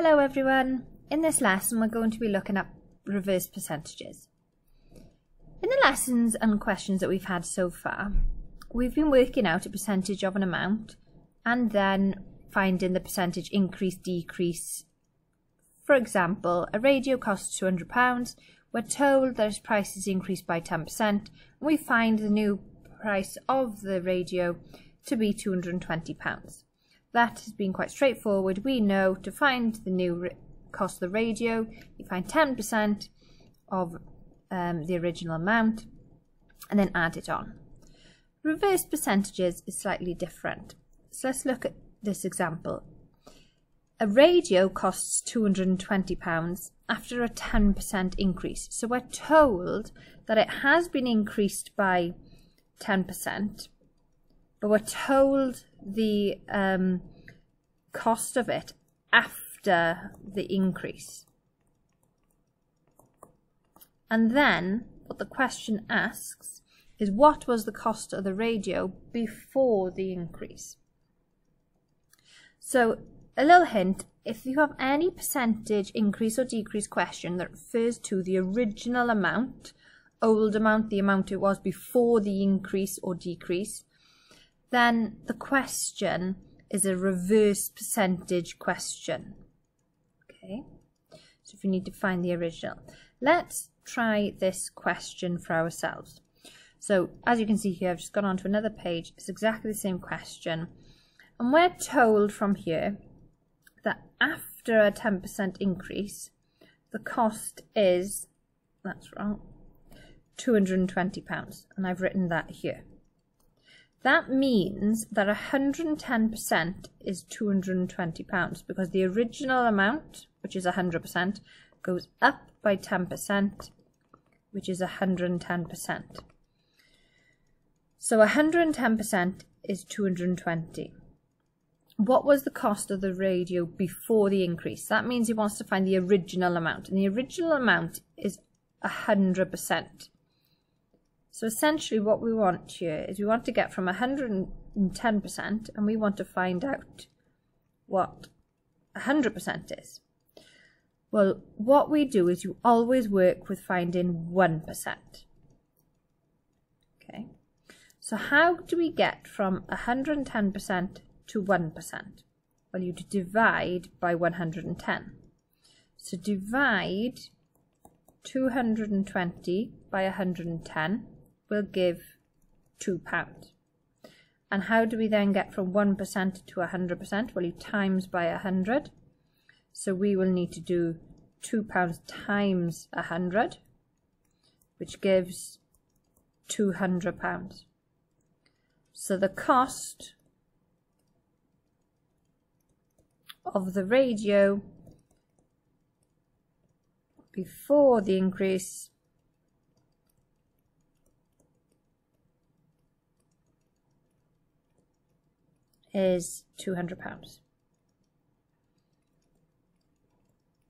Hello everyone, in this lesson we're going to be looking at reverse percentages. In the lessons and questions that we've had so far, we've been working out a percentage of an amount and then finding the percentage increase, decrease. For example, a radio costs £200, we're told that its price is increased by 10% and we find the new price of the radio to be £220. That has been quite straightforward. We know to find the new cost of the radio, you find 10% of the original amount and then add it on. Reverse percentages is slightly different. So let's look at this example. A radio costs £220 after a 10% increase. So we're told that it has been increased by 10%, but we're told the cost of it after the increase. And then what the question asks is, what was the cost of the radio before the increase? So a little hint, if you have any percentage increase or decrease question that refers to the original amount, old amount, the amount it was before the increase or decrease, then the question is a reverse percentage question. Okay, so if you need to find the original. Let's try this question for ourselves. So as you can see here, I've just gone on to another page. It's exactly the same question. And we're told from here that after a 10% increase, the cost is, that's wrong, £220. And I've written that here. That means that 110% is £220 because the original amount, which is 100%, goes up by 10%, which is 110%. So 110% is 220. What was the cost of the radio before the increase? That means he wants to find the original amount, and the original amount is 100%. So essentially what we want here is we want to get from 110% and we want to find out what 100% is. Well, what we do is you always work with finding 1%. Okay, so how do we get from 110% to 1%? Well, you divide by 110. So divide 220 by 110 will give £2. And how do we then get from 1% to 100%? Well, you times by 100. So we will need to do £2 times 100, which gives £200. So the cost of the radio before the increase is £200.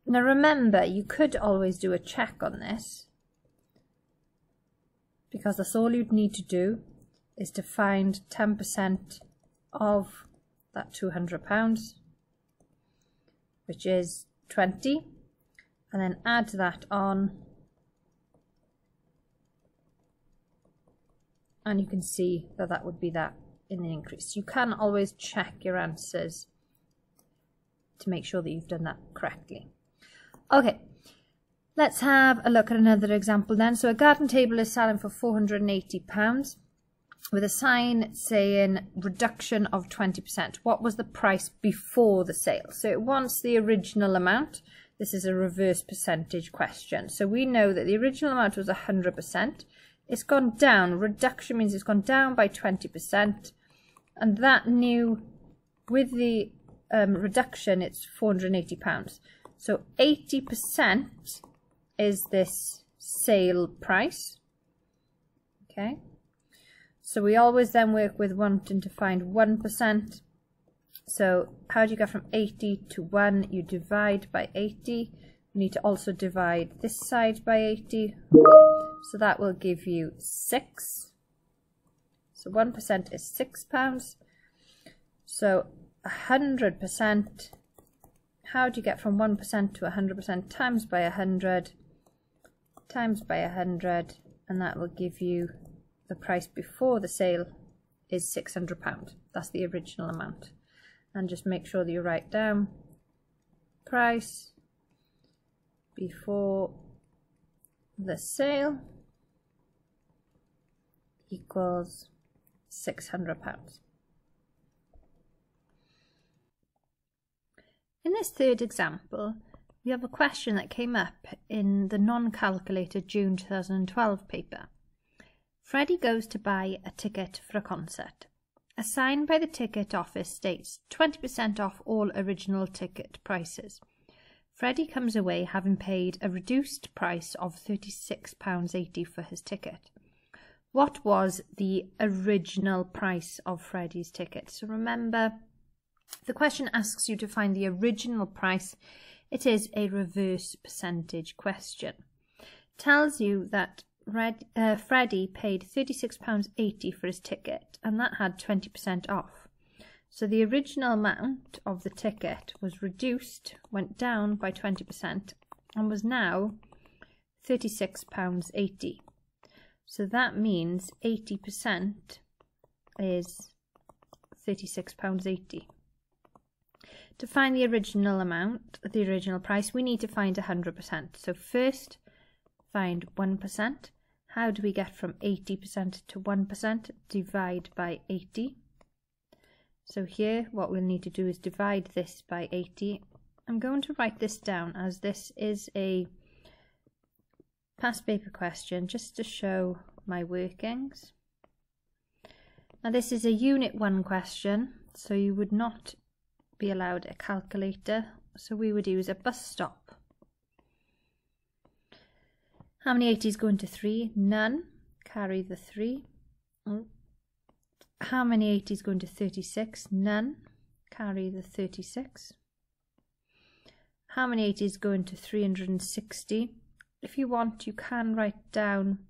Now remember, you could always do a check on this, because that's all you'd need to do is to find 10% of that £200, which is 20, and then add that on, and you can see that that would be that in the increase. You can always check your answers to make sure that you've done that correctly. Okay, let's have a look at another example then. So a garden table is selling for £480 with a sign saying reduction of 20%. What was the price before the sale? So it wants the original amount. This is a reverse percentage question. So we know that the original amount was 100%. It's gone down. Reduction means it's gone down by 20. And that new, with the reduction, it's £480. So 80% is this sale price. Okay. So we always then work with wanting to find 1%. So how do you go from 80 to 1? You divide by 80. You need to also divide this side by 80. So that will give you 6. So 1% is £6. So 100% how do you get from 1% to 100%? Times by 100, times by 100, and that will give you the price before the sale is £600. That's the original amount. And just make sure that you write down price before the sale equals £600. In this third example, we have a question that came up in the non-calculated June 2012 paper. Freddie goes to buy a ticket for a concert. A sign by the ticket office states 20% off all original ticket prices. Freddie comes away having paid a reduced price of £36.80 for his ticket. What was the original price of Freddie's ticket? So remember, the question asks you to find the original price. It is a reverse percentage question. Tells you that Freddie paid £36.80 for his ticket, and that had 20% off. So the original amount of the ticket was reduced, went down by 20%, and was now £36.80. So that means 80% is £36.80. To find the original amount, the original price, we need to find 100%. So first, find 1%. How do we get from 80% to 1%? Divide by 80. So here, what we'll need to do is divide this by 80. I'm going to write this down as this is a past paper question, just to show my workings. Now this is a Unit 1 question, so you would not be allowed a calculator, so we would use a bus stop. How many 80s go into 3? None. Carry the 3. How many 80s go into 36? None. Carry the 36. How many 80s go into 360? If you want, you can write down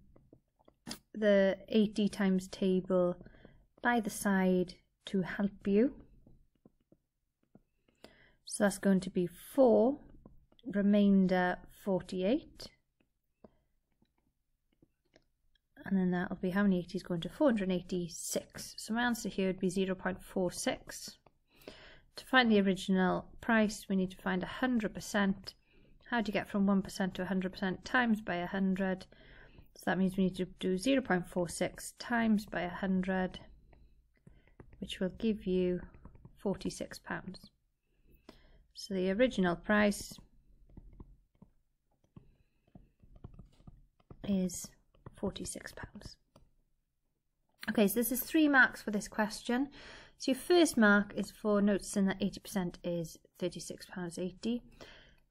the 80 times table by the side to help you. So that's going to be 4, remainder 48. And then that will be how many 80s go into 486. So my answer here would be 0.46. To find the original price, we need to find 100%. How do you get from 1% to 100%? Times by 100. So that means we need to do 0.46 times by 100, which will give you £46. So the original price is £46. Okay, so this is 3 marks for this question. So your first mark is for noticing that 80% is £36.80.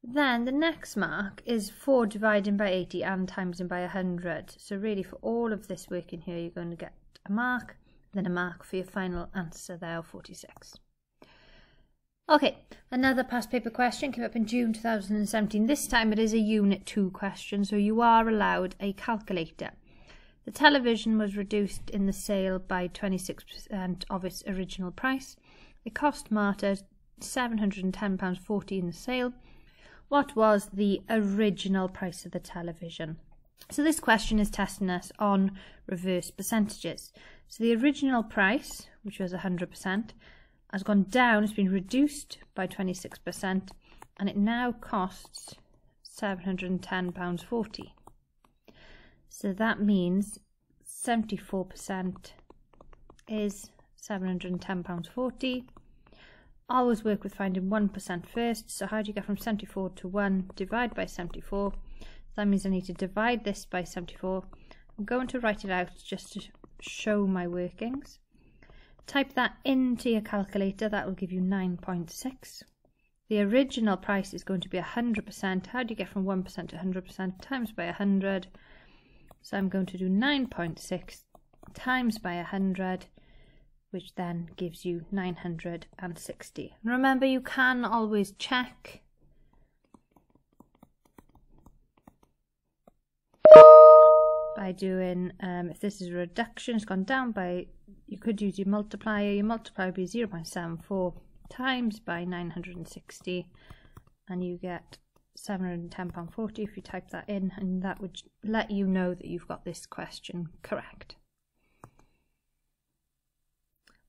Then the next mark is for dividing by 80 and timesing by 100. So really for all of this work in here, you're going to get a mark, then a mark for your final answer there of 46. Okay, another past paper question came up in June 2017. This time it is a Unit 2 question, so you are allowed a calculator. The television was reduced in the sale by 26% of its original price. It cost Marta £710.40 in the sale. What was the original price of the television? So this question is testing us on reverse percentages. So the original price, which was 100%, has gone down, it's been reduced by 26%, and it now costs £710.40. So that means 74% is £710.40. Always work with finding 1% first, so how do you get from 74 to 1? Divide by 74. That means I need to divide this by 74. I'm going to write it out just to show my workings. Type that into your calculator, that will give you 9.6. The original price is going to be 100%. How do you get from 1% to 100%? Times by 100. So I'm going to do 9.6 times by 100, which then gives you 960. And remember, you can always check by doing, if this is a reduction, it's gone down by, you could use your multiplier. Your multiplier would be 0.74 times by 960, and you get £710.40 if you type that in, and that would let you know that you've got this question correct.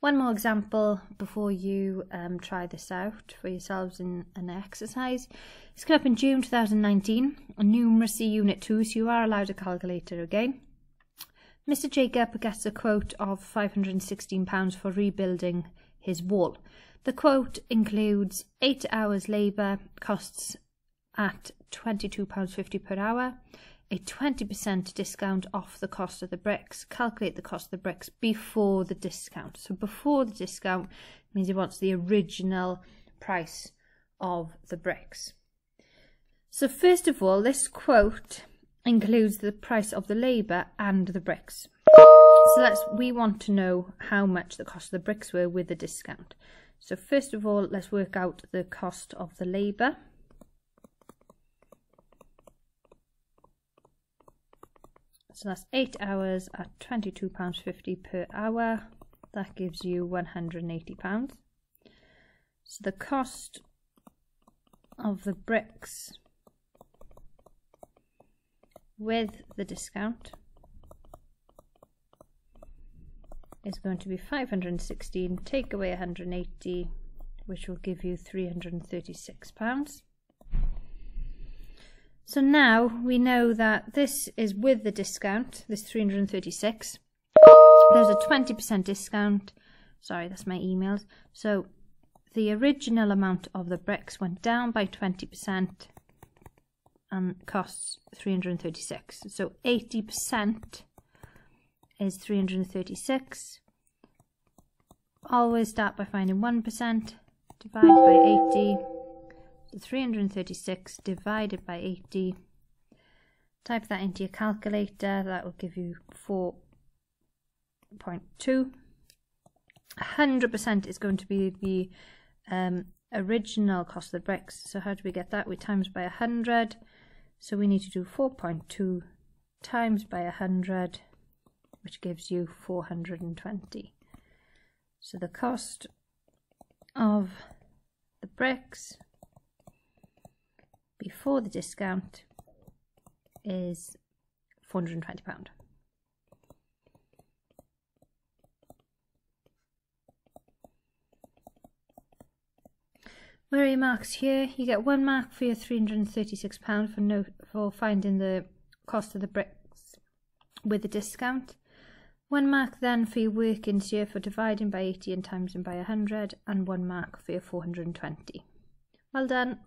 One more example before you try this out for yourselves in an exercise. It's come up in June 2019, a numeracy unit 2, so you are allowed a calculator again. Mr. Jacob gets a quote of £516 for rebuilding his wall. The quote includes 8 hours labour, costs at £22.50 per hour, a 20% discount off the cost of the bricks. Calculate the cost of the bricks before the discount. So before the discount means he wants the original price of the bricks. So first of all, this quote includes the price of the labour and the bricks. So we want to know how much the cost of the bricks were with the discount. So first of all, let's work out the cost of the labour. So that's 8 hours at £22.50 per hour. That gives you £180. So the cost of the bricks with the discount is going to be 516, take away 180, which will give you £336. So now we know that this is with the discount, this 336. There's a 20% discount. Sorry, that's my emails. So the original amount of the bricks went down by 20% and costs 336. So 80% is 336. Always start by finding 1%, divide by 80. So 336 divided by 80. Type that into your calculator. That will give you 4.2. 100% is going to be the original cost of the bricks. So how do we get that? We times by 100. So we need to do 4.2 times by 100, which gives you 420. So the cost of the bricks before the discount is £420. Where are your marks here? You get 1 mark for your £336 for finding the cost of the bricks with the discount. 1 mark then for your workings here for dividing by 80 and timesing by 100, and 1 mark for your 420. Well done.